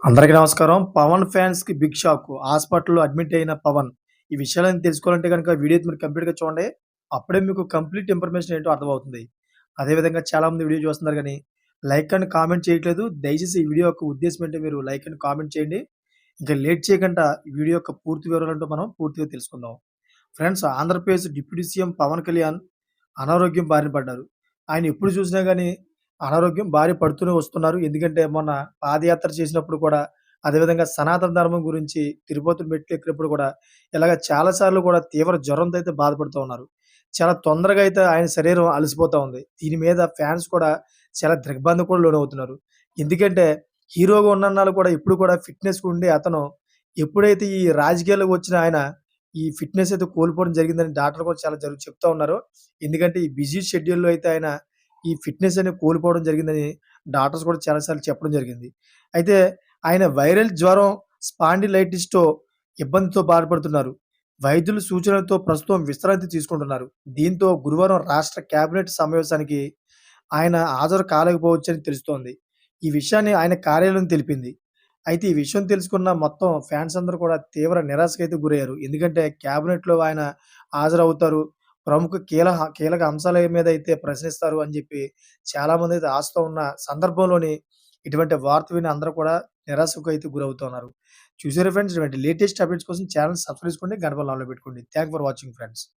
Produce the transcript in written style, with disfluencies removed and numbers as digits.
అందరికీ నమస్కారం. 'పవన్' ఫ్యాన్స్‌కి బిగ్ షాక్. హాస్పిటల్‌లో అడ్మిట్ అయిన పవన్. ఈ విషయాలన్నీ తెలుసుకోవాలంటే గనుక వీడియో అయితే మీరు కంప్లీట్‌గా చూడండి. అప్పుడే మీకు కంప్లీట్ ఇన్ఫర్మేషన్ ఏంటో అర్థమవుతుంది. అదేవిధంగా చాలామంది వీడియో చూస్తున్నారు గానీ, లైక్ అండ్ కామెంట్ చేయట్లేదు. దయచేసి ఈ వీడియో యొక్క ఉద్దేశ్యం ఏంటో మీరు లైక్ అండ్ కామెంట్ చేయండి. ఇంకా లేట్ చేయకుండా ఈ వీడియో యొక్క పూర్తి వివరాలేంటో మనం పూర్తిగా తెలుసుకుందాం. Friends, Andhra Pradesh deputy CM Pawan Kalyan అనారోగ్యం బారిన పడ్డారు. ఆయన ఎప్పుడు చూసినా గాని అనారోగ్యం బారి పడుతూనే వస్తున్నారు. ఎందుకంటే మొన్న పాదయాత్ర చేసినప్పుడు కూడా, అదేవిధంగా సనాతన ధర్మం గురించి తిరుపతి మెట్లెక్కినప్పుడు కూడా ఇలాగ చాలా సార్లు కూడా తీవ్ర జ్వరంతో అయితే బాధపడుతూ ఉన్నారు. చాలా తొందరగా అయితే ఆయన శరీరం అలసిపోతా ఉంది. దీని మీద ఫ్యాన్స్ కూడా చాలా దిగ్భ్రాంతికి కూడా లోనవుతున్నారు. ఎందుకంటే హీరోగా ఉన్నన్నాళ్ళు కూడా ఎప్పుడు కూడా ఫిట్‌నెస్‌గా ఉండే అతను ఎప్పుడైతే ఈ రాజకీయాల్లోకి వచ్చిన ఆయన ఈ ఫిట్‌నెస్ అయితే కోల్పోవడం జరిగిందని డాక్టర్లు కూడా చాలా చెప్తా ఉన్నారు. ఎందుకంటే ఈ బిజీ షెడ్యూల్‌లో అయితే ఆయన ఈ ఫిట్‌నెస్ అనేది కోల్పోవడం జరిగిందని డాక్టర్స్ కూడా చాలా సార్లు చెప్పడం జరిగింది. అయితే ఆయన వైరల్ జ్వరం, స్పాండిలైటిస్‌తో ఇబ్బందితో బాధపడుతున్నారు. వైద్యుల సూచనలతో ప్రస్తుతం విశ్రాంతి తీసుకుంటున్నారు. దీంతో గురువారం రాష్ట్ర కేబినెట్ సమావేశానికి ఆయన హాజరు కాలేకపోవచ్చని తెలుస్తోంది. ఈ విషయాన్ని ఆయన కార్యాలయం తెలిపింది. అయితే ఈ విషయం తెలుసుకున్న మొత్తం ఫ్యాన్స్ అందరూ కూడా తీవ్ర నిరాశకైతే గురయ్యారు. ఎందుకంటే క్యాబినెట్‌లో ఆయన హాజరవుతారు. ప్రముఖ కీలక అంశాల మీద అయితే ప్రశ్నిస్తారు అని చెప్పి చాలామందైతే ఆశతో ఉన్న సందర్భంలోని ఇటువంటి వార్త విని అందరూ కూడా నిరాశకు అయితే గురవుతున్నారు. చూసారా ఫ్రెండ్స్, ఇటువంటి లేటెస్ట్ అప్డేట్స్ కోసం ఛానెల్ సబ్స్క్రైబ్ చేసుకోండి. గంట బెల్ ఆన్‌లో పెట్టుకోండి. Thank for watching friends.